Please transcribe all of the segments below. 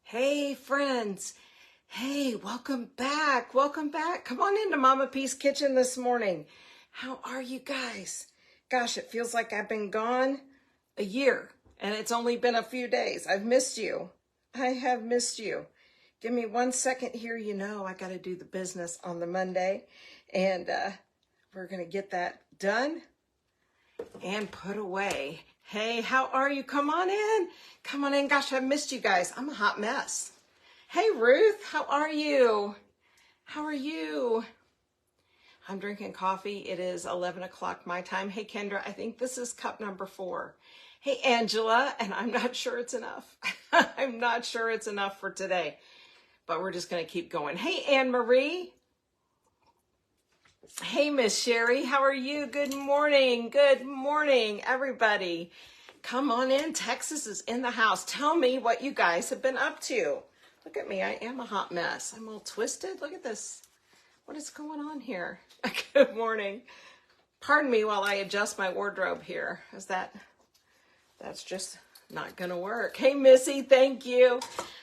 Hey friends, hey, welcome back, welcome back. Come on into Mama P's kitchen this morning. How are you guys? Gosh, it feels like I've been gone a year and it's only been a few days. I've missed you. I have missed you. Give me 1 second here. You know, I got to do the business on the Monday and we're going to get that done and put away. Hey, how are you? Come on in. Come on in. Gosh, I've missed you guys. I'm a hot mess. Hey, Ruth, how are you? How are you? I'm drinking coffee. It is 11 o'clock my time. Hey, Kendra, I think this is cup number 4. Hey, Angela, and I'm not sure it's enough. I'm not sure it's enough for today, but we're just going to keep going. Hey, Anne Marie. Hey, Miss Sherry, how are you? Good morning, everybody. Come on in. Texas is in the house. Tell me what you guys have been up to. Look at me. I am a hot mess. I'm all twisted. Look at this. What is going on here? Good morning. Pardon me while I adjust my wardrobe here. That's just not going to work. Hey, Missy, thank you.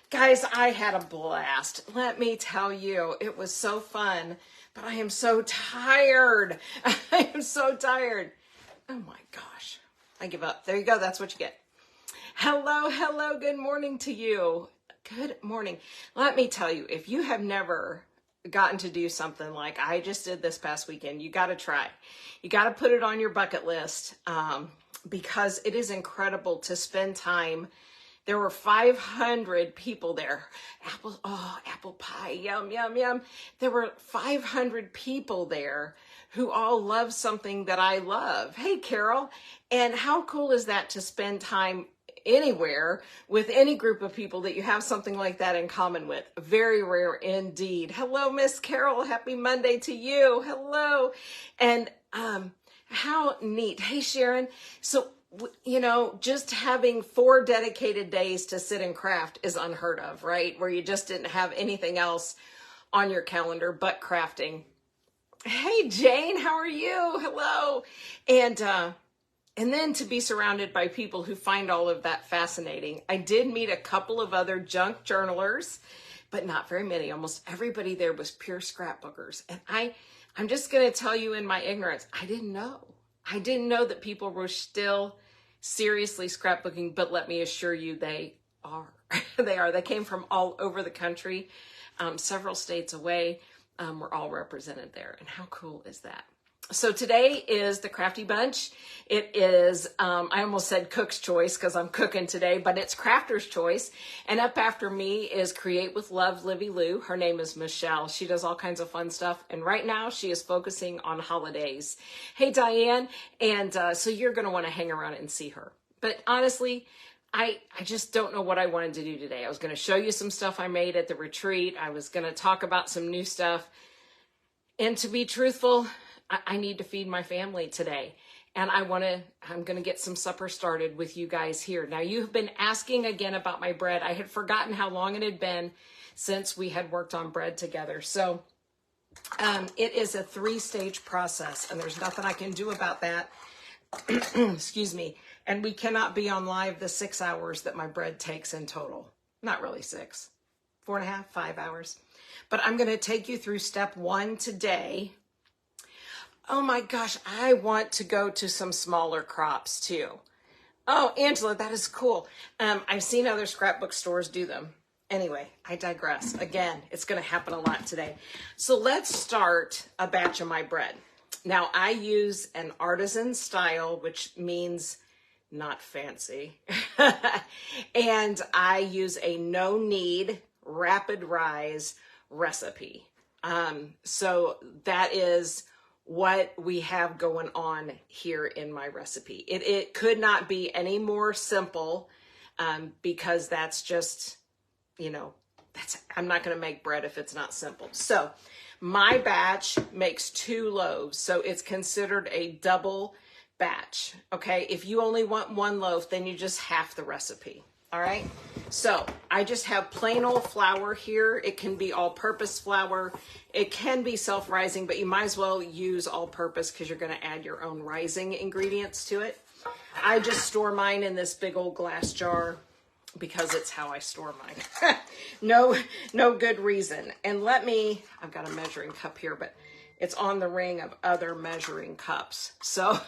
Guys, I had a blast. Let me tell you, it was so fun. But I am so tired. I am so tired. Oh my gosh. I give up. There you go. That's what you get. Hello. Good morning to you. Good morning. Let me tell you, if you have never gotten to do something like I just did this past weekend, you got to try. You got to put it on your bucket list because it is incredible to spend time. There were 500 people there. Apple pie, yum, yum, yum. There were 500 people there who all love something that I love. Hey, Carol. And how cool is that to spend time anywhere with any group of people that you have something like that in common with? Very rare indeed. Hello, Miss Carol. Happy Monday to you. Hello. And how neat. Hey, Sharon. So, you know, just having 4 dedicated days to sit and craft is unheard of, right? Where you just didn't have anything else on your calendar but crafting. Hey, Jane, how are you? Hello. And then to be surrounded by people who find all of that fascinating. I did meet a couple of other junk journalers, but not very many. Almost everybody there was pure scrapbookers. And I'm just going to tell you in my ignorance, I didn't know that people were still seriously scrapbooking, but let me assure you, they are. They came from all over the country, several states away. We're all represented there. And how cool is that? So today is the Crafty Bunch. It is, I almost said Cook's Choice because I'm cooking today, but it's Crafter's Choice. And up after me is Create with Love, Livy Lou. Her name is Michelle. She does all kinds of fun stuff. And right now she is focusing on holidays. Hey, Diane. And so you're going to want to hang around and see her. But honestly, I just don't know what I wanted to do today. I was going to show you some stuff I made at the retreat. I was going to talk about some new stuff. And to be truthful, I need to feed my family today. And I'm going to get some supper started with you guys here. Now, you've been asking again about my bread. I had forgotten how long it had been since we had worked on bread together. So it is a 3-stage process, and there's nothing I can do about that. Excuse me. And we cannot be on live the 6 hours that my bread takes in total. Not really 6, 4.5, 5 hours. But I'm going to take you through step 1 today. Oh my gosh, I want to go to some smaller crops too. Oh, Angela, that is cool. I've seen other scrapbook stores do them. Anyway, I digress. Again, it's going to happen a lot today. So let's start a batch of my bread. Now, I use an artisan style, which means not fancy. And I use a no-knead, rapid rise recipe. So that is what we have going on here in my recipe. It could not be any more simple because that's just, you know, I'm not going to make bread if it's not simple. So my batch makes 2 loaves. So it's considered a double batch. Okay. If you only want 1 loaf, then you just half the recipe. All right. So I just have plain old flour here. It can be all-purpose flour. It can be self-rising, but you might as well use all-purpose because you're going to add your own rising ingredients to it. I just store mine in this big old glass jar. because it's how I store mine. No good reason. And I've got a measuring cup here, but it's on the ring of other measuring cups. So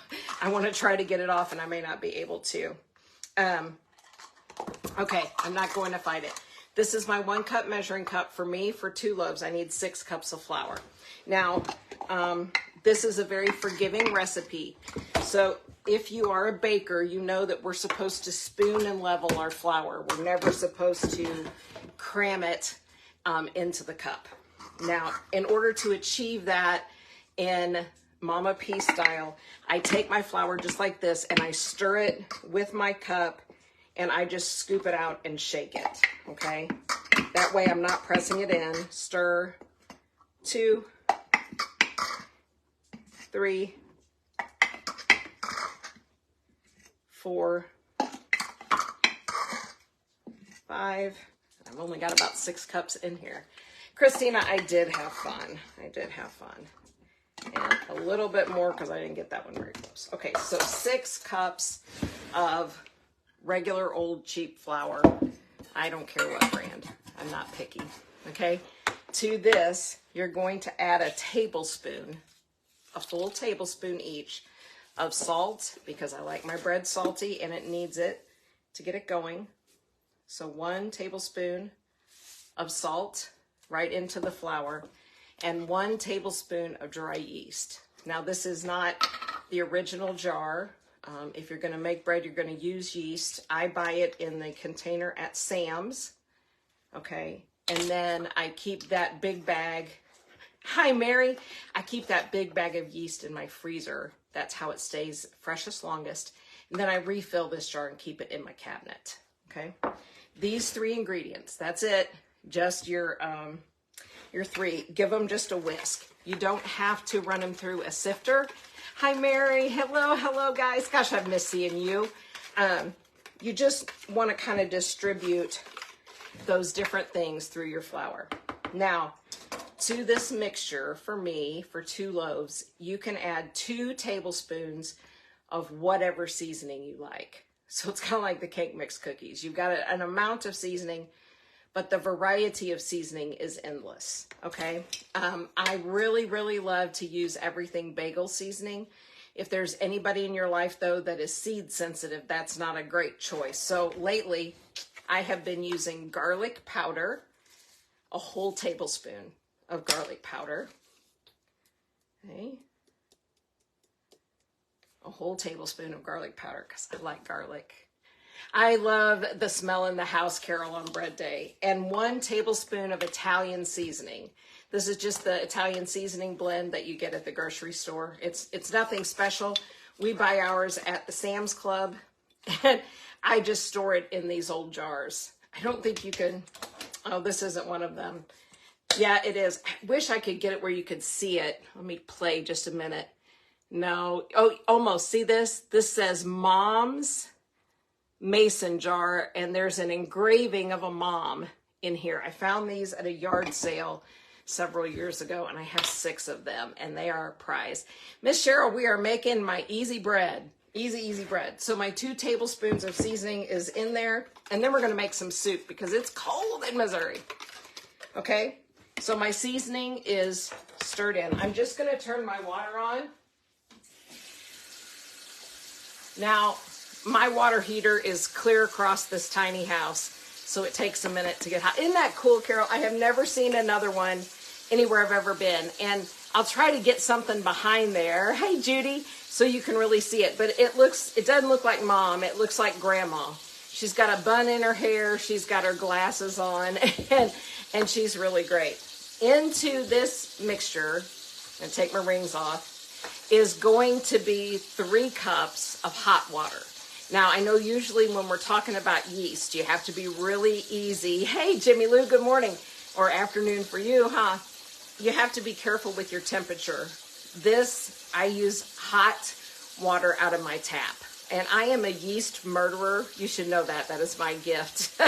I want to try to get it off and I may not be able to. Okay, I'm not going to fight it. This is my 1 cup measuring cup. For me, for 2 loaves, I need 6 cups of flour. Now, this is a very forgiving recipe. So if you are a baker, you know that we're supposed to spoon and level our flour. We're never supposed to cram it into the cup. Now, in order to achieve that in Mama P style, I take my flour just like this and I stir it with my cup and I just scoop it out and shake it, okay? That way I'm not pressing it in. Stir, 2, 3, 4, 5. I've only got about 6 cups in here. Christina, I did have fun. I did have fun. And a little bit more because I didn't get that one very close. Okay, so 6 cups of regular old cheap flour. I don't care what brand. I'm not picky. Okay, to this, you're going to add a tablespoon, a full tablespoon each of salt, because I like my bread salty and it needs it to get it going. So 1 tablespoon of salt right into the flour and 1 tablespoon of dry yeast. Now this is not the original jar. If you're going to make bread, you're going to use yeast. I buy it in the container at Sam's. Okay. And then I keep that big bag. Hi, Mary. I keep that big bag of yeast in my freezer. That's how it stays freshest longest. And then I refill this jar and keep it in my cabinet. Okay. These 3 ingredients, that's it. Just your 3. Give them just a whisk. You don't have to run them through a sifter. Hi, Mary. Hello, guys. Gosh, I've missed seeing you. You just want to kind of distribute those different things through your flour. Now, to this mixture, for me, for 2 loaves, you can add 2 tablespoons of whatever seasoning you like. So it's kind of like the cake mix cookies. You've got an amount of seasoning, but the variety of seasoning is endless, okay? I really love to use everything bagel seasoning. If there's anybody in your life, though, that is seed sensitive, that's not a great choice. So lately, I have been using garlic powder, a whole tablespoon of garlic powder, okay? A whole tablespoon of garlic powder, because I like garlic. I love the smell in the house, Carol, on bread day. And 1 tablespoon of Italian seasoning. This is just the Italian seasoning blend that you get at the grocery store. It's nothing special. We buy ours at the Sam's Club, and I just store it in these old jars. I don't think you can, oh, this isn't one of them. Yeah, it is. I wish I could get it where you could see it. Let me play just a minute. No, oh, almost. See this? This says Mom's Mason jar, and there's an engraving of a mom in here. I found these at a yard sale several years ago, and I have 6 of them, and they are a prize. Miss Cheryl, we are making my easy bread. Easy bread. So my 2 tablespoons of seasoning is in there, and then we're going to make some soup because it's cold in Missouri. Okay, so my seasoning is stirred in. I'm just going to turn my water on. Now, my water heater is clear across this tiny house, so it takes a minute to get hot. Isn't that cool, Carol? I have never seen another one anywhere I've ever been. And I'll try to get something behind there. Hey, Judy, so you can really see it. But it doesn't look like Mom. It looks like Grandma. She's got a bun in her hair. She's got her glasses on, and she's really great. Into this mixture, and take my rings off, is going to be 3 cups of hot water. Now, I know usually when we're talking about yeast, you have to be really easy. Hey, Jimmy Lou, good morning, or afternoon for you, huh? You have to be careful with your temperature. This, I use hot water out of my tap. And I am a yeast murderer. You should know that. That is my gift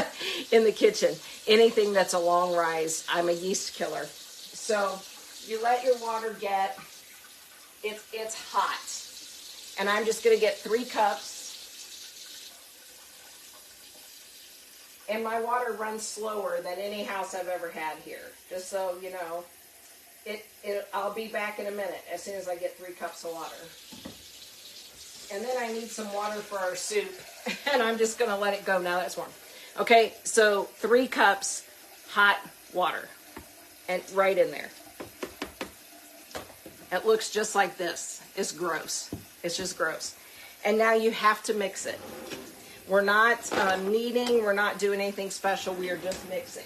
in the kitchen. Anything that's a long rise, I'm a yeast killer. So you let your water get, it's hot. And I'm just going to get 3 cups. And my water runs slower than any house I've ever had here. Just so you know, I'll be back in a minute as soon as I get 3 cups of water. And then I need some water for our soup. And I'm just going to let it go now that it's warm. Okay, so 3 cups hot water. And right in there. It looks just like this. It's gross. It's just gross. And now you have to mix it. We're not kneading. We're not doing anything special. We are just mixing.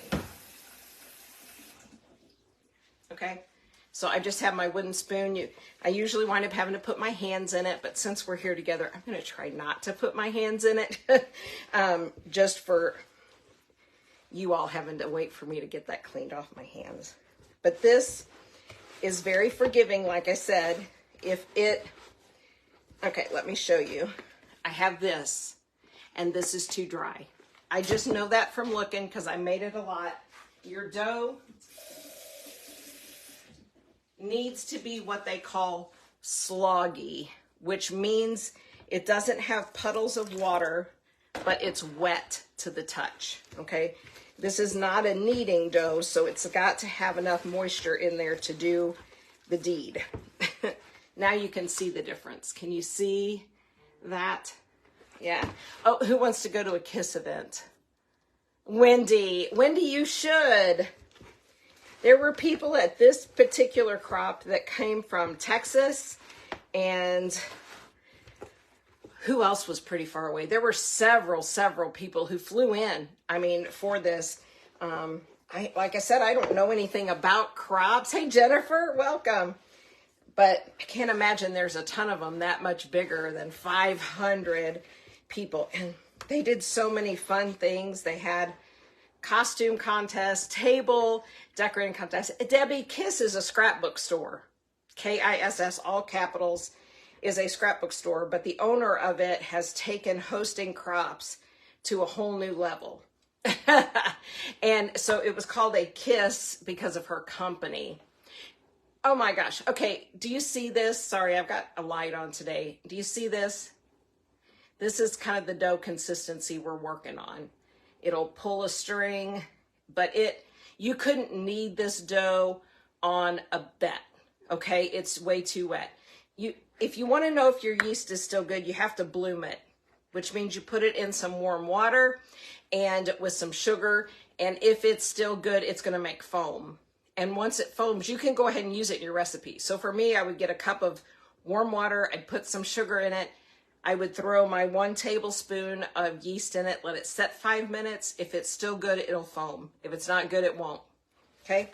Okay? So I just have my wooden spoon. I usually wind up having to put my hands in it, but since we're here together, I'm going to try not to put my hands in it. Just for you all having to wait for me to get that cleaned off my hands. But this is very forgiving, like I said. Okay, let me show you. I have this, and this is too dry. I just know that from looking because I made it a lot. Your dough needs to be what they call sloggy, which means it doesn't have puddles of water, but it's wet to the touch, okay? This is not a kneading dough, so it's got to have enough moisture in there to do the deed. Now you can see the difference. Can you see that? Yeah. Oh, who wants to go to a KISS event? Wendy. Wendy, you should. There were people at this particular crop that came from Texas, and who else was pretty far away? There were several people who flew in, for this. Like I said, I don't know anything about crops. Hey, Jennifer, welcome. But I can't imagine there's a ton of them that much bigger than 500 people. And they did so many fun things. They had costume contest, table decorating contest. Debbie, KISS is a scrapbook store. KISS, all capitals, is a scrapbook store, but the owner of it has taken hosting crops to a whole new level. And so it was called a KISS because of her company. Oh my gosh. Okay, do you see this? Sorry, I've got a light on today. Do you see this? This is kind of the dough consistency we're working on. It'll pull a string, but you couldn't knead this dough on a bet, okay? It's way too wet. If you want to know if your yeast is still good, you have to bloom it, which means you put it in some warm water and with some sugar, and if it's still good, it's going to make foam. And once it foams, you can go ahead and use it in your recipe. So for me, I would get a cup of warm water, I'd put some sugar in it, I would throw my 1 tablespoon of yeast in it, let it set 5 minutes. If it's still good, it'll foam. If it's not good, it won't. Okay?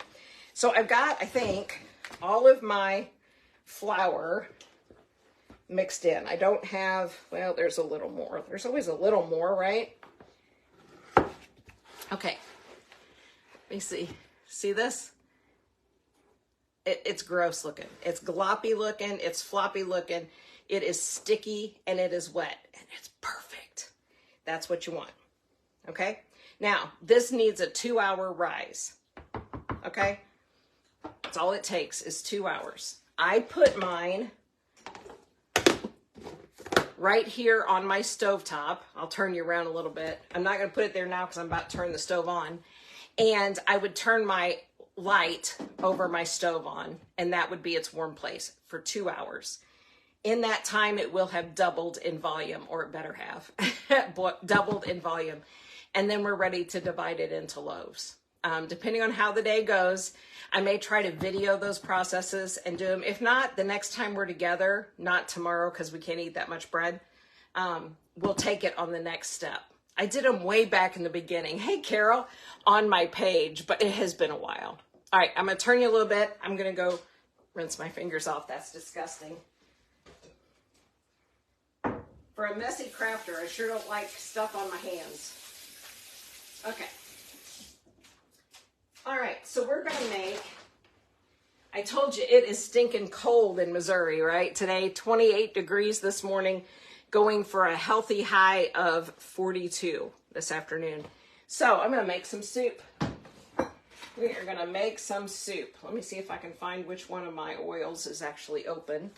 So I've got, I think, all of my flour mixed in. I don't have, well, there's a little more. There's always a little more, right? Okay. Let me see. See this? It's gross looking. It's gloppy looking. It's floppy looking. It is sticky and it is wet and it's perfect. That's what you want. Okay. Now this needs a 2-hour rise. Okay. That's all it takes is 2 hours. I put mine right here on my stovetop. I'll turn you around a little bit. I'm not going to put it there now because I'm about to turn the stove on. And I would turn my light over my stove on, and that would be its warm place for 2 hours. In that time, it will have doubled in volume, or it better have doubled in volume. And then we're ready to divide it into loaves. Depending on how the day goes, I may try to video those processes and do them. If not, the next time we're together, not tomorrow because we can't eat that much bread, we'll take it on the next step. I did them way back in the beginning. Hey, Carol, on my page, but it has been a while. All right, I'm going to turn you a little bit. I'm going to go rinse my fingers off. That's disgusting. For a messy crafter, I sure don't like stuff on my hands. Okay. All right, so we're going to make, I told you it is stinking cold in Missouri, right? Today, 28 degrees this morning, going for a healthy high of 42 this afternoon. So I'm going to make some soup. We are going to make some soup. Let me see if I can find which one of my oils is actually open.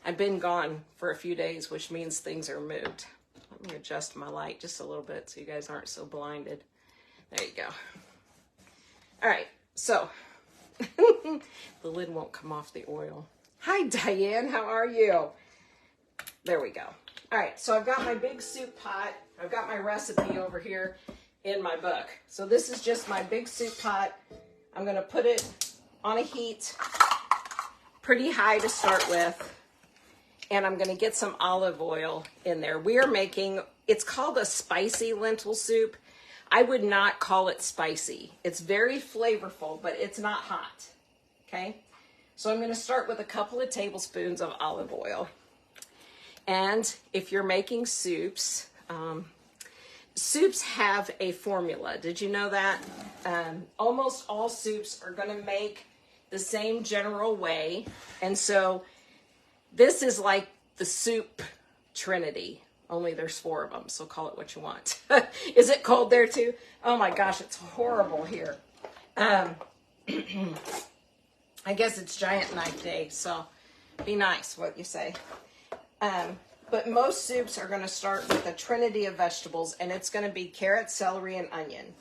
I've been gone for a few days, which means things are moved. Let me adjust my light just a little bit so you guys aren't so blinded. There you go. All right, so the lid won't come off the oil. Hi, Diane, how are you? There we go. All right, so I've got my big soup pot. I've got my recipe over here in my book. So this is just my big soup pot. I'm gonna put it on a heat pretty high to start with. And I'm gonna get some olive oil in there. We are making, it's called a spicy lentil soup. I would not call it spicy. It's very flavorful, but it's not hot, okay? So I'm gonna start with a couple of tablespoons of olive oil. And if you're making soups, soups have a formula. Did you know that? Almost all soups are gonna make the same general way. And so this is like the soup trinity, only there's 4 of them, so call it what you want. Is it cold there too? Oh my gosh, it's horrible here. I guess it's giant knife day, so be nice what you say. But most soups are gonna start with a trinity of vegetables, and it's gonna be carrot, celery, and onion.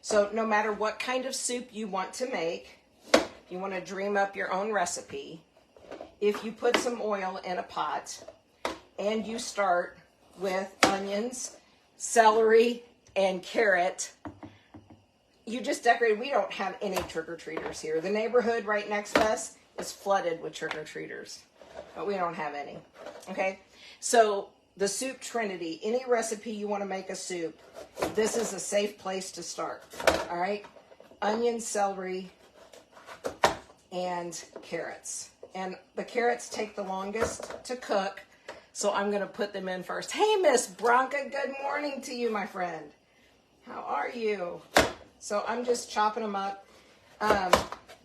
So no matter what kind of soup you want to make, you wanna dream up your own recipe. If you put some oil in a pot and you start with onions, celery, and carrot, you just decorate. We don't have any trick-or-treaters here. The neighborhood right next to us is flooded with trick-or-treaters, but we don't have any, okay? So the soup trinity, any recipe you want to make a soup, this is a safe place to start, all right? Onions, celery, and carrots. And the carrots take the longest to cook, so I'm going to put them in first. Hey, Miss Bronca, good morning to you, my friend. How are you? So I'm just chopping them up.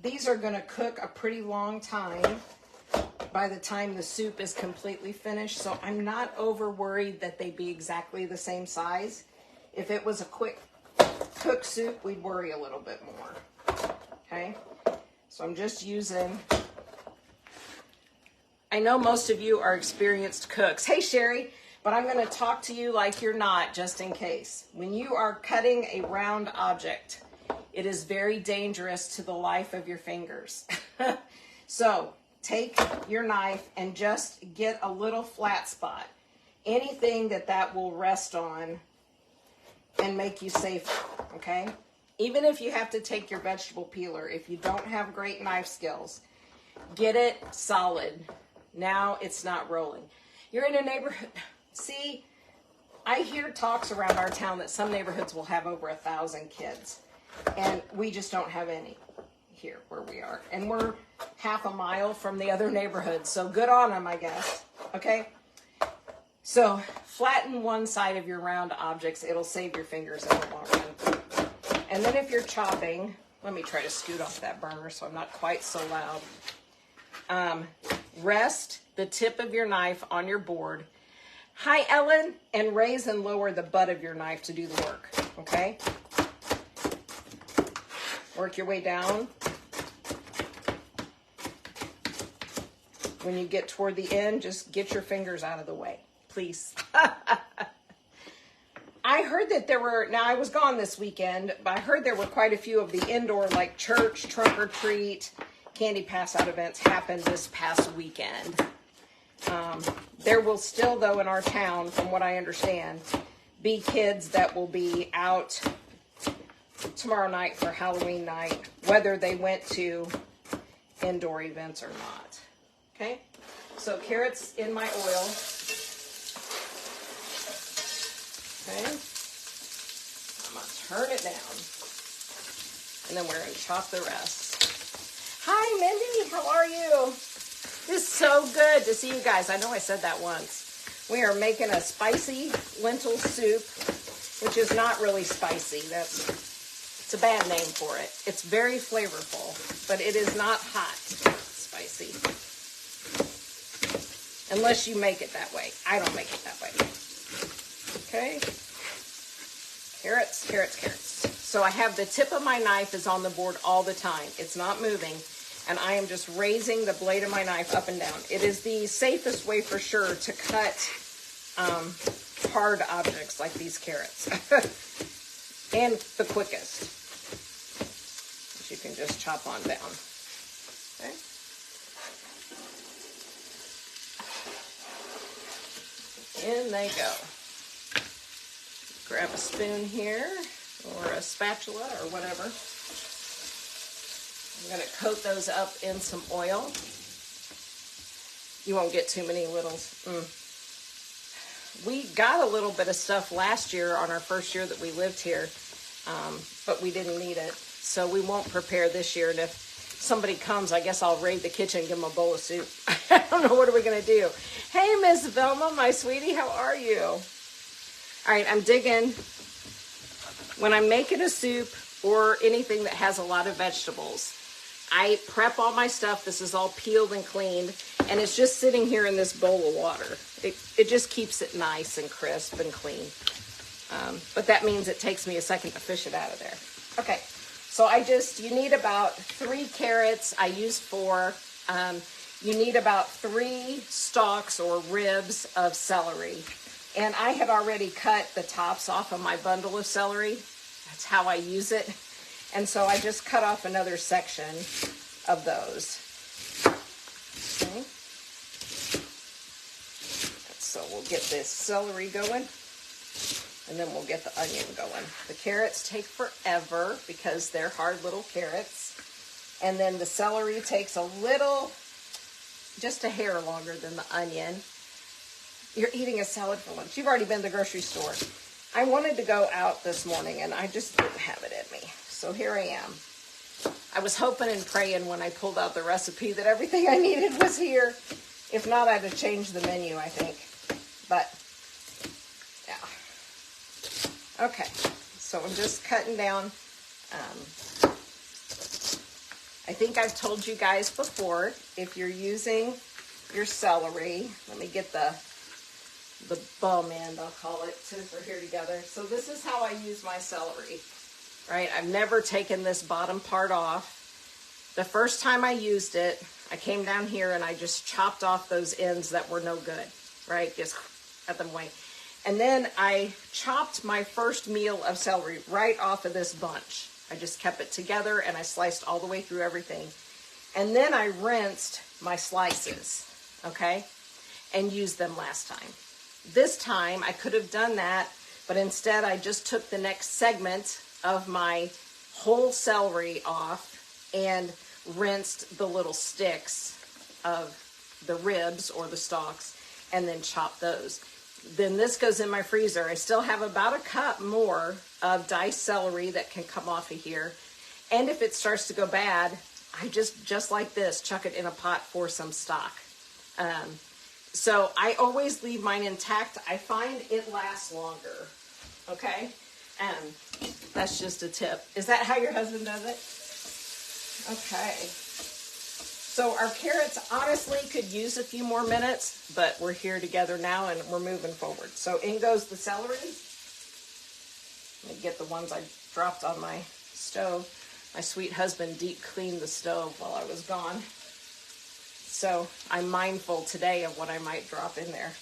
These are going to cook a pretty long time by the time the soup is completely finished, so I'm not over worried that they be exactly the same size. If it was a quick cook soup, we'd worry a little bit more, okay? So I'm just using... I know most of you are experienced cooks. Hey, Sherry, but I'm going to talk to you like you're not, just in case. When you are cutting a round object, it is very dangerous to the life of your fingers. So take your knife and just get a little flat spot. Anything that will rest on and make you safer, okay? Even if you have to take your vegetable peeler, if you don't have great knife skills, get it solid. Now it's not rolling. You're in a neighborhood. See, I hear talks around our town that some neighborhoods will have over 1,000 kids, and we just don't have any here where we are. And we're half a mile from the other neighborhoods, so good on them, I guess. Okay? So flatten one side of your round objects. It'll save your fingers in the long run. And then if you're chopping, let me try to scoot off that burner so I'm not quite so loud. Rest the tip of your knife on your board. Hi, Ellen. And raise and lower the butt of your knife to do the work, okay? Work your way down. When you get toward the end, just get your fingers out of the way, please. I heard that there were, now I was gone this weekend, but I heard there were quite a few of the indoor, like church, trunk or treat, candy pass out events happened this past weekend. There will still, though, in our town, from what I understand, be kids that will be out tomorrow night for Halloween night, whether they went to indoor events or not. Okay? So carrots in my oil. Okay? I'm going to turn it down. And then we're going to chop the rest. Hi, Mindy. How are you? It's so good to see you guys. I know I said that once. We are making a spicy lentil soup, which is not really spicy. It's a bad name for it. It's very flavorful, but it is not hot spicy. Unless you make it that way. I don't make it that way. Okay. Carrots, carrots, carrots. So I have the tip of my knife is on the board all the time. It's not moving. And I am just raising the blade of my knife up and down. It is the safest way for sure to cut hard objects like these carrots. and the quickest. You can just chop on down. Okay. In they go. Grab a spoon here, or a spatula, or whatever. I'm going to coat those up in some oil. You won't get too many littles. We got a little bit of stuff last year on our first year that we lived here, but we didn't need it. So we won't prepare this year. And if somebody comes, I guess I'll raid the kitchen and give them a bowl of soup. I don't know, what are we going to do? Hey, Miss Velma, my sweetie, how are you? All right, I'm digging. When I'm making a soup or anything that has a lot of vegetables, I prep all my stuff. This is all peeled and cleaned, and it's just sitting here in this bowl of water. It just keeps it nice and crisp and clean. But that means it takes me a second to fish it out of there. Okay, so you need about 3 carrots. I use 4. You need about 3 stalks or ribs of celery. And I had already cut the tops off of my bundle of celery. That's how I use it. And so I just cut off another section of those. Okay. So we'll get this celery going, and then we'll get the onion going. The carrots take forever because they're hard little carrots. And then the celery takes a little, just a hair longer than the onion. You're eating a salad for lunch. You've already been to the grocery store. I wanted to go out this morning, and I just didn't have it in me. So here I am. I was hoping and praying when I pulled out the recipe that everything I needed was here. If not, I'd have changed the menu, I think. But, yeah. Okay, so I'm just cutting down. I think I've told you guys before, if you're using your celery, let me get the bum end, I'll call it, since we're here together. So this is how I use my celery, right? I've never taken this bottom part off. The first time I used it, I came down here and I just chopped off those ends that were no good, right? Just cut them away. And then I chopped my first meal of celery right off of this bunch. I just kept it together and I sliced all the way through everything. And then I rinsed my slices, okay? And used them last time. This time I could have done that, but instead I just took the next segment of my whole celery off and rinsed the little sticks of the ribs or the stalks and then chopped those. Then this goes in my freezer. I still have about a cup more of diced celery that can come off of here. And if it starts to go bad, I just like this, chuck it in a pot for some stock. So I always leave mine intact. I find it lasts longer, okay? That's just a tip. Is that how your husband does it? Okay. So our carrots honestly could use a few more minutes, but we're here together now and we're moving forward. So in goes the celery. Let me get the ones I dropped on my stove. My sweet husband deep cleaned the stove while I was gone. So I'm mindful today of what I might drop in there.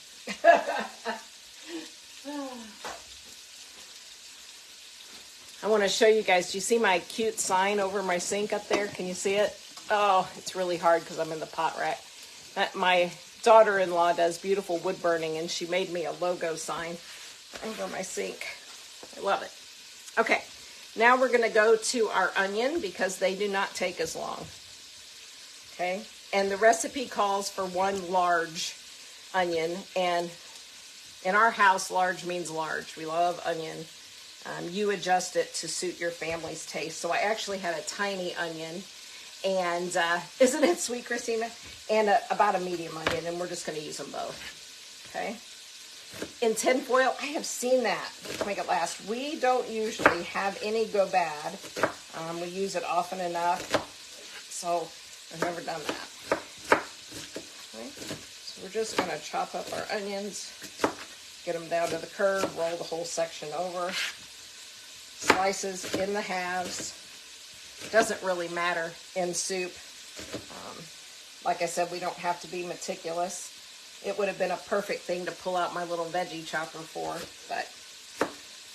I want to show you guys. Do you see my cute sign over my sink up there? Can you see it? Oh, it's really hard because I'm in the pot rack. My daughter-in-law does beautiful wood burning, and she made me a logo sign over my sink. I love it. Okay, now we're going to go to our onion because they do not take as long. Okay, and the recipe calls for 1 large onion, and in our house, large means large. We love onion. You adjust it to suit your family's taste. So I actually had a tiny onion, and isn't it sweet, Christina? And about a medium onion, and we're just going to use them both. Okay. In tin foil, I have seen that to make it last. We don't usually have any go bad. We use it often enough, so I've never done that. Okay. So we're just going to chop up our onions, get them down to the curve, roll the whole section over. Slices in the halves. Doesn't really matter in soup. Like I said, we don't have to be meticulous. It would have been a perfect thing to pull out my little veggie chopper for, but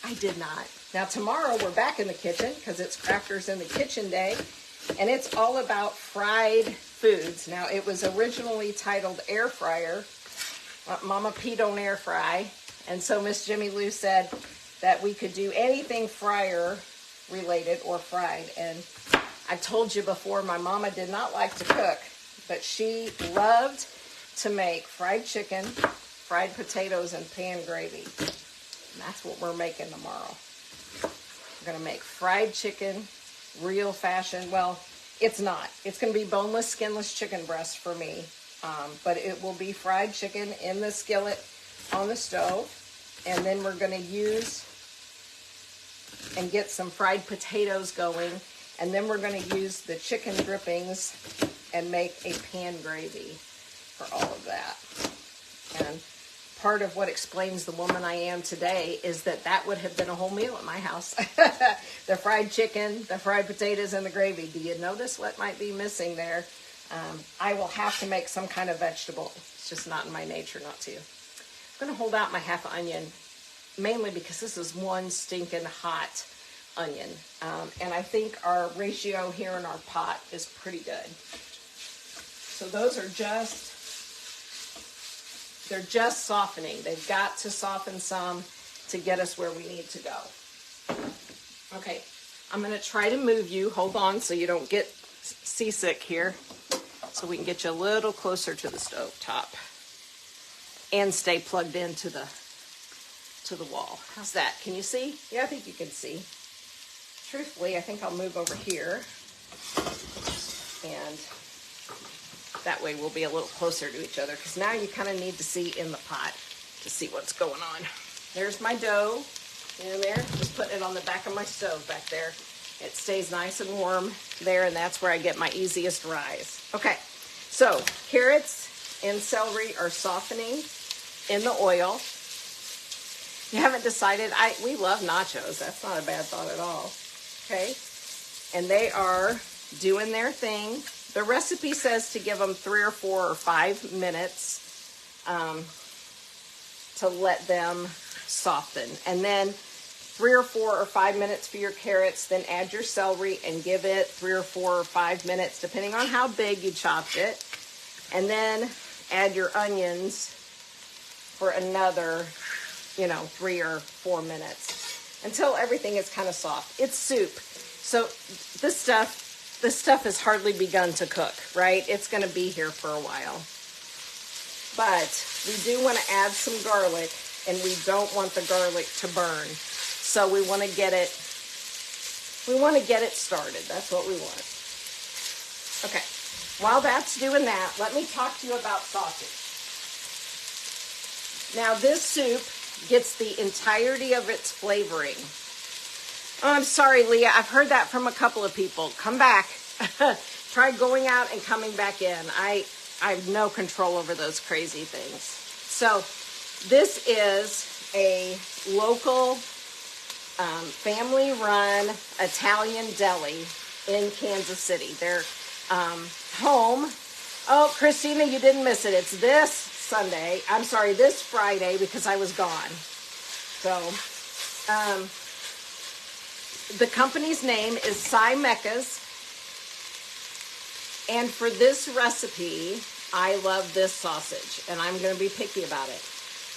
I did not. Now tomorrow we're back in the kitchen because it's Crafters in the Kitchen Day, and it's all about fried foods. Now it was originally titled Air Fryer. Mama P don't air fry, and so Miss Jimmy Lou said that we could do anything fryer related or fried. And I told you before, my mama did not like to cook, but she loved to make fried chicken, fried potatoes, and pan gravy. And that's what we're making tomorrow. We're gonna make fried chicken, real fashion. Well, it's not. It's gonna be boneless, skinless chicken breast for me. But it will be fried chicken in the skillet on the stove. And then we're gonna use and get some fried potatoes going. And then we're gonna use the chicken drippings and make a pan gravy for all of that. And part of what explains the woman I am today is that that would have been a whole meal at my house. The fried chicken, the fried potatoes, and the gravy. Do you notice what might be missing there? I will have to make some kind of vegetable. It's just not in my nature not to. I'm going to hold out my half onion, mainly because this is one stinking hot onion. And I think our ratio here in our pot is pretty good. So those are they're just softening. They've got to soften some to get us where we need to go. Okay, I'm going to try to move you. Hold on so you don't get seasick here. So we can get you a little closer to the stove top and stay plugged into the wall. How's that? Can you see? Yeah, I think you can see. Truthfully, I think I'll move over here, and that way we'll be a little closer to each other, because now you kind of need to see in the pot to see what's going on. There's my dough in there. Just putting it on the back of my stove back there. It stays nice and warm there, and that's where I get my easiest rise. Okay, so carrots and celery are softening in the oil. You haven't decided, we love nachos. That's not a bad thought at all. Okay, and they are doing their thing. The recipe says to give them 3 or 4 or 5 minutes to let them soften. And then 3 or 4 or 5 minutes for your carrots, then add your celery and give it 3 or 4 or 5 minutes, depending on how big you chopped it. And then add your onions for another, 3 or 4 minutes until everything is kind of soft. It's soup. So this stuff has hardly begun to cook, right? It's going to be here for a while. But we do want to add some garlic, and we don't want the garlic to burn. So we want to get it started. That's what we want. Okay. While that's doing that, let me talk to you about sausage. Now this soup gets the entirety of its flavoring. Oh, I'm sorry, Leah. I've heard that from a couple of people. Come back. Try going out and coming back in. I have no control over those crazy things. So this is a local family-run Italian deli in Kansas City. They're home. Oh, Christina, you didn't miss it. It's this Friday, because I was gone. So, the company's name is Mecca's. And for this recipe, I love this sausage, and I'm going to be picky about it.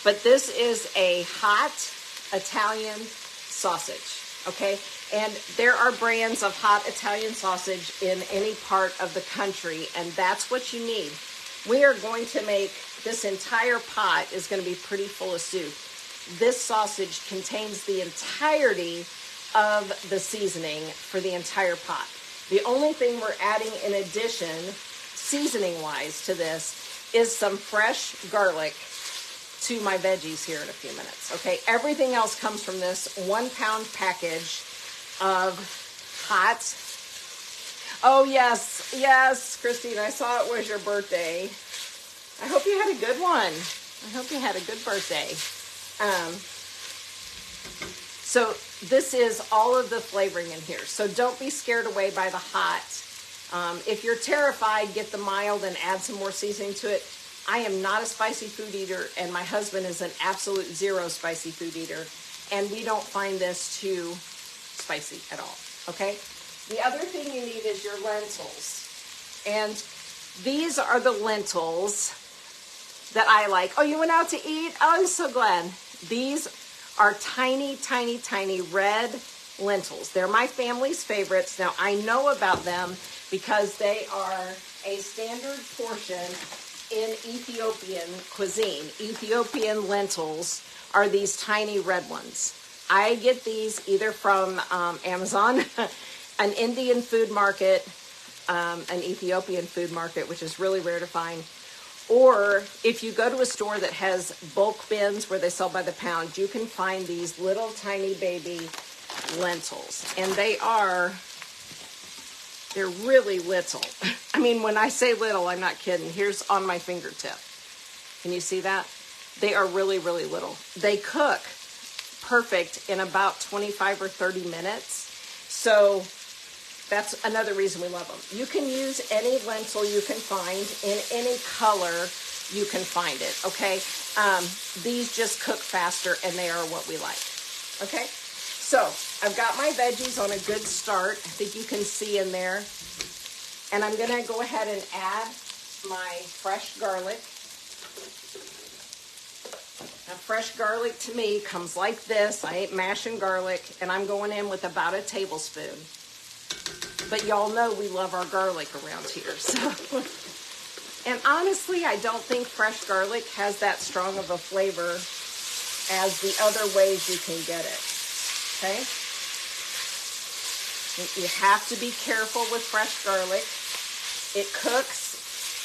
But this is a hot Italian sausage, okay? And there are brands of hot Italian sausage in any part of the country, and that's what you need. We are going to make, this entire pot is going to be pretty full of soup. This sausage contains the entirety of the seasoning for the entire pot. The only thing we're adding in addition, seasoning-wise, to this is some fresh garlic to my veggies here in a few minutes. Okay, everything else comes from this 1-pound package of hot. Oh yes, Christine, I saw it was your birthday. I hope you had a good one. I hope you had a good birthday. So this is all of the flavoring in here. So don't be scared away by the hot. If you're terrified, get the mild and add some more seasoning to it. I am not a spicy food eater, and my husband is an absolute zero spicy food eater. and we don't find this too spicy at all, okay? The other thing you need is your lentils. And these are the lentils that I like. Oh, you went out to eat? Oh, I'm so glad. These are tiny, tiny, tiny red lentils. They're my family's favorites. Now, I know about them because they are a standard portion in Ethiopian cuisine. Ethiopian lentils are these tiny red ones. I get these either from Amazon, an Indian food market, an Ethiopian food market, which is really rare to find. Or if you go to a store that has bulk bins where they sell by the pound, you can find these little tiny baby lentils. And they're really little. I mean, when I say little, I'm not kidding. Here's on my fingertip. Can you see that? They are really, really little. They cook perfect in about 25 or 30 minutes. So that's another reason we love them. You can use any lentil you can find in any color you can find it, okay? These just cook faster and they are what we like, okay? So I've got my veggies on a good start. I think you can see in there. And I'm gonna go ahead and add my fresh garlic. Now, fresh garlic to me comes like this. I ain't mashing garlic, and I'm going in with about a tablespoon. But y'all know we love our garlic around here. So, and honestly, I don't think fresh garlic has that strong of a flavor as the other ways you can get it, okay? You have to be careful with fresh garlic. It cooks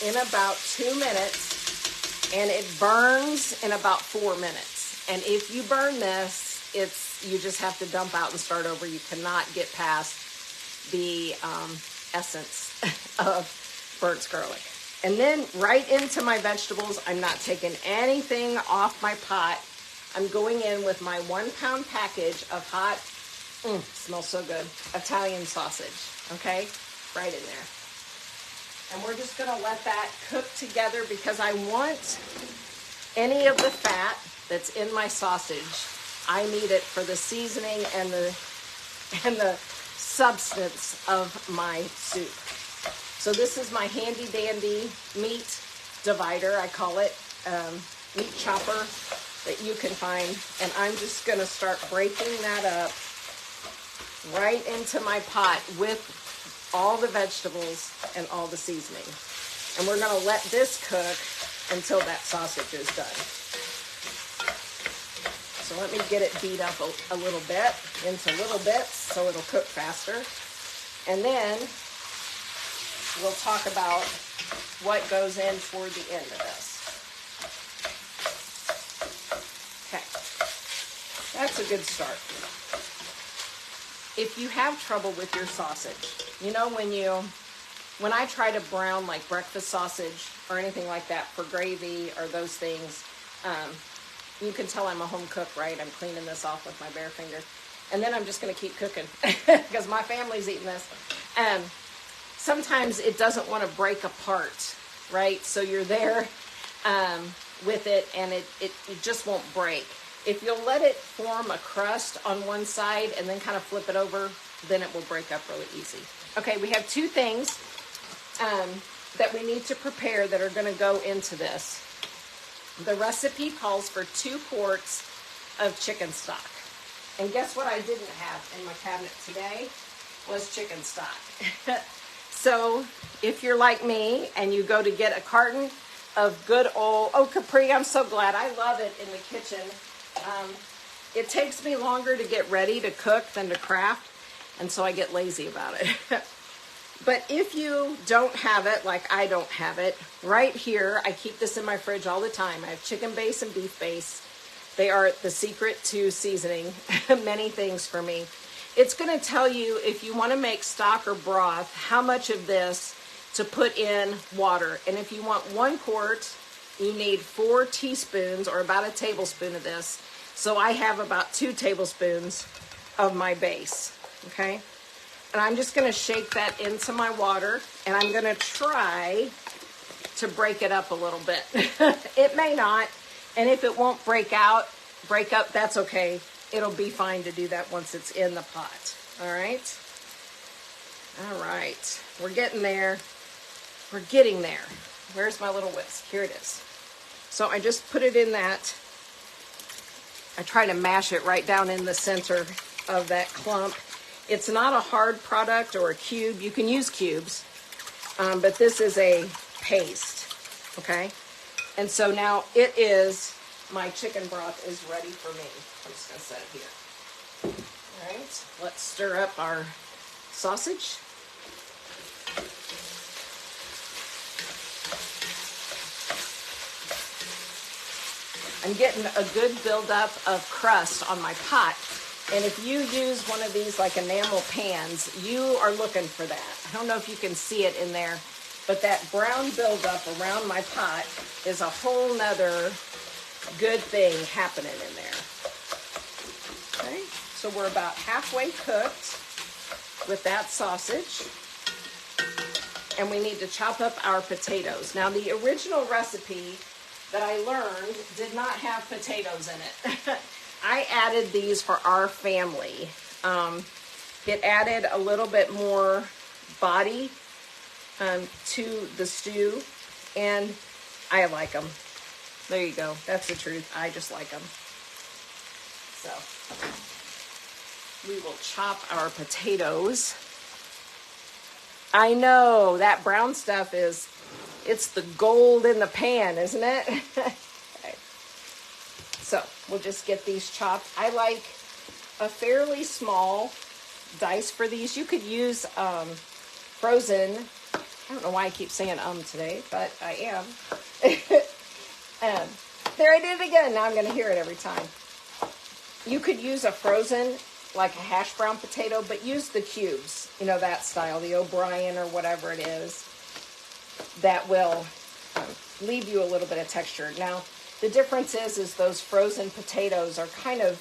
in about 2 minutes, and it burns in about 4 minutes. And if you burn this, you just have to dump out and start over. You cannot get past the essence of burnt garlic. And then right into my vegetables. I'm not taking anything off my pot. I'm going in with my 1 pound package of hot, smells so good, Italian sausage, okay? Right in there. And we're just gonna let that cook together because I want any of the fat that's in my sausage. I need it for the seasoning and the substance of my soup. So this is my handy dandy meat divider, I call it, meat chopper that you can find. And I'm just gonna start breaking that up right into my pot with all the vegetables and all the seasoning. And we're gonna let this cook until that sausage is done. So let me get it beat up a little bit into little bits so it'll cook faster. And then we'll talk about what goes in toward the end of this. Okay, that's a good start. If you have trouble with your sausage, you know, when I try to brown like breakfast sausage or anything like that for gravy or those things, you can tell I'm a home cook, right? I'm cleaning this off with my bare finger. And then I'm just gonna keep cooking because my family's eating this. Sometimes it doesn't want to break apart, right? So you're there with it and it just won't break. If you'll let it form a crust on one side and then kind of flip it over, then it will break up really easy. Okay, we have 2 things that we need to prepare that are gonna go into this. The recipe calls for 2 quarts of chicken stock. And guess what I didn't have in my cabinet today was chicken stock. So if you're like me and you go to get a carton of good old, oh Capri, I'm so glad, I love it in the kitchen. It takes me longer to get ready to cook than to craft, and so I get lazy about it. But if you don't have it, like I don't have it, right here, I keep this in my fridge all the time. I have chicken base and beef base. They are the secret to seasoning many things for me. It's going to tell you if you want to make stock or broth, how much of this to put in water. And if you want 1 quart, you need 4 teaspoons or about a tablespoon of this. So I have about 2 tablespoons of my base, okay? And I'm just gonna shake that into my water, and I'm gonna try to break it up a little bit. It may not, and if it won't break up, that's okay. it'll be fine to do that once it's in the pot. All right. All right. We're getting there. We're getting there. Where's my little whisk? Here it is. So I just put it in that. I try to mash it right down in the center of that clump. It's not a hard product or a cube. You can use cubes, but this is a paste, okay? And so now my chicken broth is ready for me. I'm just gonna set it here. All right, let's stir up our sausage. I'm getting a good buildup of crust on my pot. And if you use one of these like enamel pans, you are looking for that. I don't know if you can see it in there, but that brown buildup around my pot is a whole nother good thing happening in there. Okay, so we're about halfway cooked with that sausage. And we need to chop up our potatoes. Now, the original recipe that I learned did not have potatoes in it. I added these for our family. It added a little bit more body to the stew, and I like them. There you go. That's the truth. I just like them. So we will chop our potatoes. I know that brown stuff it's the gold in the pan, isn't it? Okay. So we'll just get these chopped. I like a fairly small dice for these. You could use frozen. I don't know why I keep saying today, but I am. There I did it again. Now I'm going to hear it every time. You could use a frozen, like a hash brown potato, but use the cubes. You know, that style, the O'Brien or whatever it is. That will leave you a little bit of texture. Now, the difference is those frozen potatoes are kind of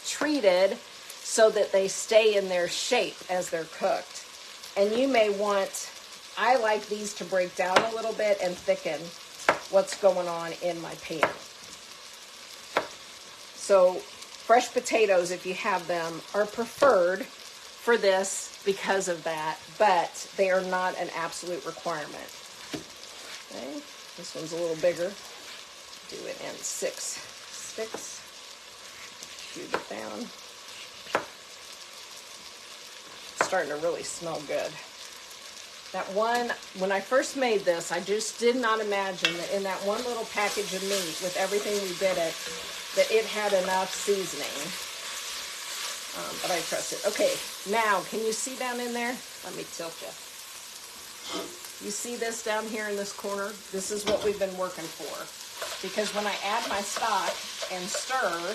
treated so that they stay in their shape as they're cooked. And you may want, I like these to break down a little bit and thicken what's going on in my pan. So fresh potatoes, if you have them, are preferred for this because of that, but they are not an absolute requirement. Okay, this one's a little bigger. Do it in 6 sticks. Cube it down. It's starting to really smell good. That one, when I first made this, I just did not imagine that in that one little package of meat, with everything we did it, that it had enough seasoning. But I trust it. Okay, now, can you see down in there? Let me tilt you. You see this down here in this corner? This is what we've been working for. Because when I add my stock and stir,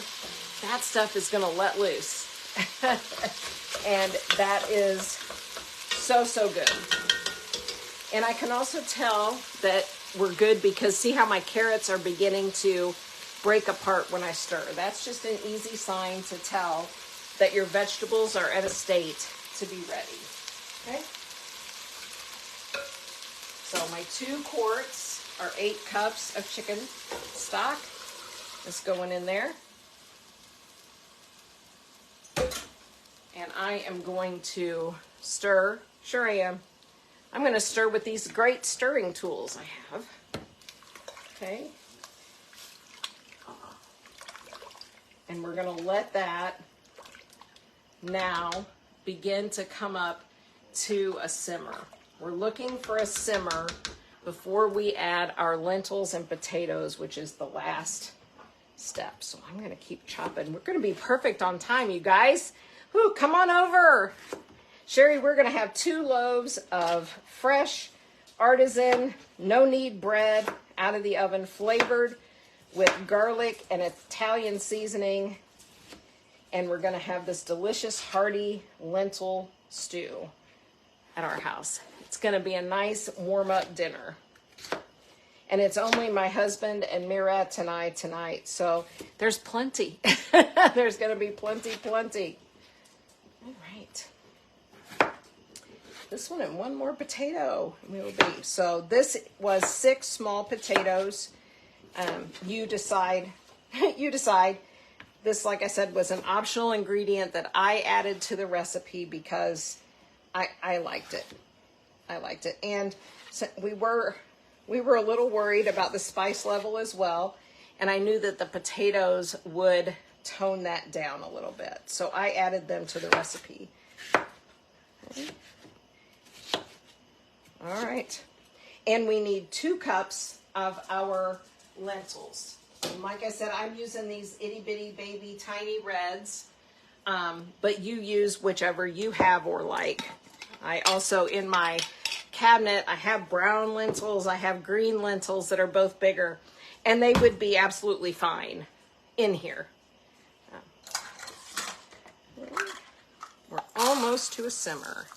that stuff is going to let loose. And that is so, so good. And I can also tell that we're good because see how my carrots are beginning to break apart when I stir. That's just an easy sign to tell that your vegetables are at a state to be ready. Okay? So my 2 quarts are 8 cups of chicken stock. That's going in there. And I am going to stir. Sure I am. I'm going to stir with these great stirring tools I have. Okay. And we're going to let that now begin to come up to a simmer. We're looking for a simmer before we add our lentils and potatoes, which is the last step. So I'm going to keep chopping. We're going to be perfect on time, you guys. Whew, come on over. Sherry, we're going to have 2 loaves of fresh, artisan, no-knead bread out of the oven, flavored with garlic and Italian seasoning. And we're going to have this delicious, hearty lentil stew at our house. It's going to be a nice warm-up dinner. And it's only my husband and Mirat and I tonight, so there's plenty. There's going to be plenty. All right. This one and one more potato will be. So this was 6 small potatoes. You decide. You decide. This, like I said, was an optional ingredient that I added to the recipe because I liked it. I liked it. And so we were a little worried about the spice level as well. And I knew that the potatoes would tone that down a little bit. So I added them to the recipe. Okay. All right. And we need 2 cups of our lentils. And like I said, I'm using these itty bitty baby tiny reds, but you use whichever you have or like. I also, in my cabinet, I have brown lentils, I have green lentils that are both bigger, and they would be absolutely fine in here. We're almost to a simmer.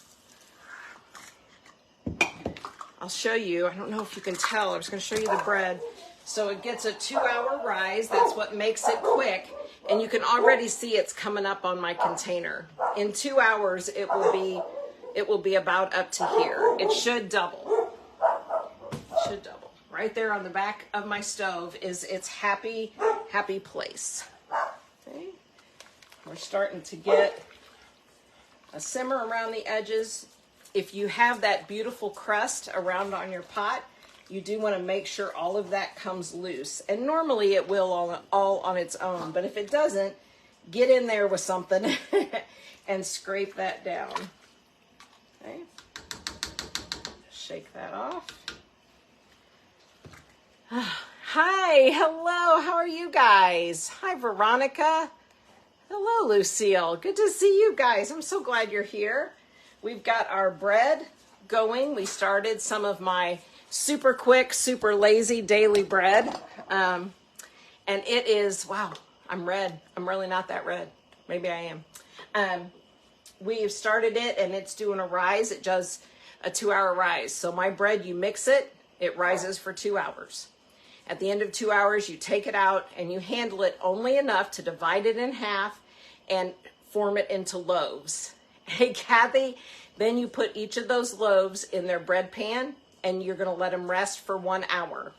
I'll show you, I don't know if you can tell, I was going to show you the bread. So it gets a 2-hour rise. That's what makes it quick. And you can already see it's coming up on my container. In 2 hours, it will be about up to here. It should double. It should double. Right there on the back of my stove is its happy place. Okay. We're starting to get a simmer around the edges. If you have that beautiful crust around on your pot, you do want to make sure all of that comes loose. And normally it will all on its own. But if it doesn't, get in there with something and scrape that down. Okay. Shake that off. Hi, hello, how are you guys? Hi, Veronica. Hello, Lucille. Good to see you guys. I'm so glad you're here. We've got our bread going. We started some of my super quick, super lazy daily bread. And it is, wow, I'm red. I'm really not that red. Maybe I am. We've started it and it's doing a rise. It does a 2-hour rise. So my bread, you mix it, it rises for 2 hours. At the end of 2 hours, you take it out and you handle it only enough to divide it in half and form it into loaves. Hey, Kathy, then you put each of those loaves in their bread pan and you're going to let them rest for 1 hour.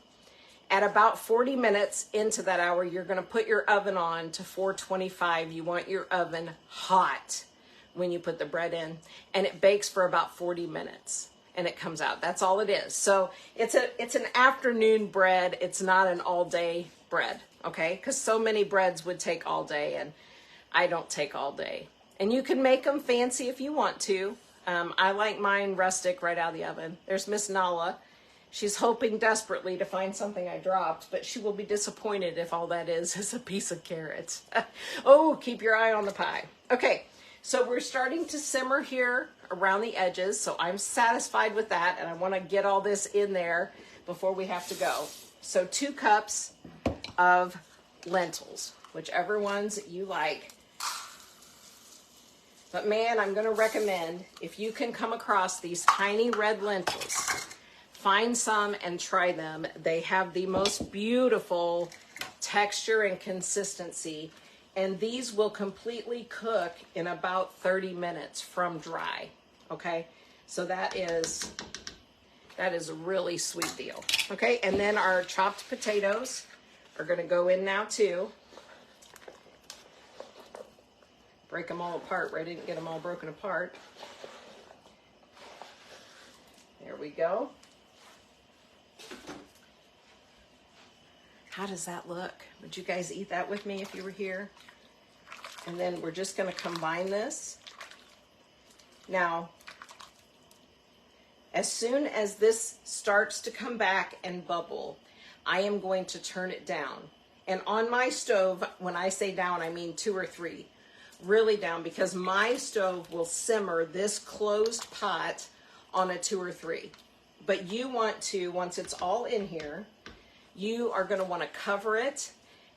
At about 40 minutes into that hour, you're going to put your oven on to 425. You want your oven hot when you put the bread in, and it bakes for about 40 minutes and it comes out. That's all it is. So it's an afternoon bread. It's not an all day bread. Okay. Cause so many breads would take all day and I don't take all day. And you can make them fancy if you want to. I like mine rustic right out of the oven. There's Miss Nala. She's hoping desperately to find something I dropped, but she will be disappointed if all that is a piece of carrot. Oh, keep your eye on the pie. Okay, so we're starting to simmer here around the edges, so I'm satisfied with that, and I want to get all this in there before we have to go. So 2 cups of lentils, whichever ones you like. But man, I'm going to recommend, if you can come across these tiny red lentils, find some and try them. They have the most beautiful texture and consistency, and these will completely cook in about 30 minutes from dry. Okay, so that is a really sweet deal. Okay, and then our chopped potatoes are going to go in now too. Break them all apart, right? I didn't get them all broken apart. There we go. How does that look? Would you guys eat that with me if you were here? And then we're just going to combine this. Now, as soon as this starts to come back and bubble, I am going to turn it down. And on my stove, when I say down, I mean 2 or 3. Really down, because my stove will simmer this closed pot on a 2 or 3. But you want to, once it's all in here, you are going to want to cover it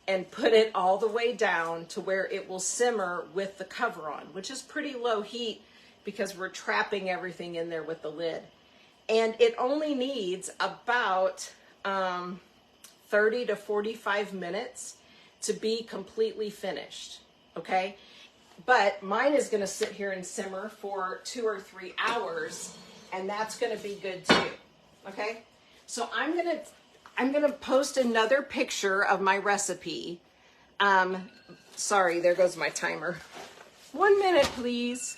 and put it all the way down to where it will simmer with the cover on, which is pretty low heat because we're trapping everything in there with the lid. And it only needs about 30 to 45 minutes to be completely finished. Okay. But mine is going to sit here and simmer for 2 or 3 hours, and that's going to be good too. Okay, so I'm gonna post another picture of my recipe Sorry, there goes my timer. 1 minute, please.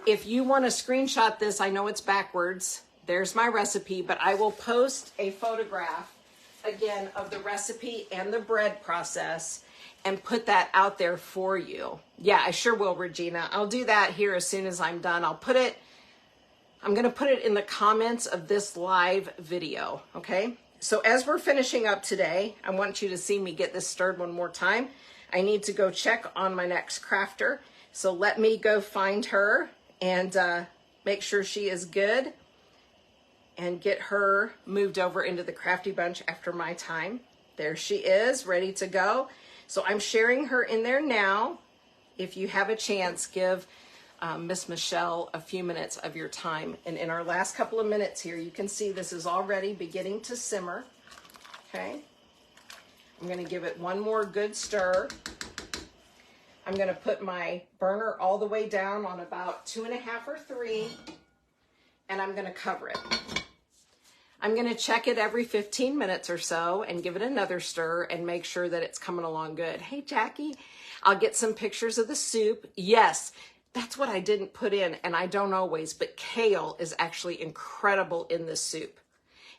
If you want to screenshot this, I know it's backwards. There's my recipe, but I will post a photograph again of the recipe and the bread process and put that out there for you. Yeah, I sure will, Regina. I'll do that here as soon as I'm done. I'm going to put it in the comments of this live video, okay? So as we're finishing up today, I want you to see me get this stirred one more time. I need to go check on my next crafter. So let me go find her and make sure she is good and get her moved over into the crafty bunch after my time. There she is, ready to go. So I'm sharing her in there now. If you have a chance, give Miss Michelle a few minutes of your time. And in our last couple of minutes here, you can see this is already beginning to simmer. Okay. I'm going to give it one more good stir. I'm going to put my burner all the way down on about 2.5 or 3, and I'm going to cover it. I'm going to check it every 15 minutes or so and give it another stir and make sure that it's coming along good. Hey, Jackie, I'll get some pictures of the soup. Yes, that's what I didn't put in, and I don't always, but kale is actually incredible in this soup,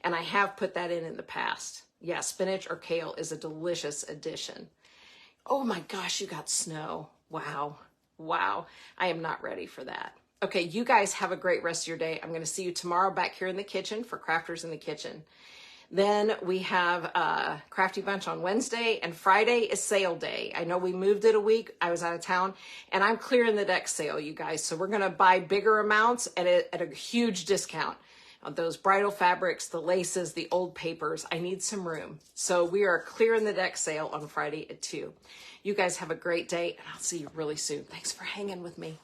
and I have put that in the past. Yeah, spinach or kale is a delicious addition. Oh my gosh, you got snow. Wow. Wow. I am not ready for that. Okay, you guys have a great rest of your day. I'm going to see you tomorrow back here in the kitchen for Crafters in the Kitchen. Then we have Crafty Bunch on Wednesday, and Friday is sale day. I know we moved it a week. I was out of town, and I'm clearing the deck sale, you guys. So we're going to buy bigger amounts at a huge discount. Those bridal fabrics, the laces, the old papers, I need some room. So we are clearing the deck sale on Friday at 2. You guys have a great day, and I'll see you really soon. Thanks for hanging with me.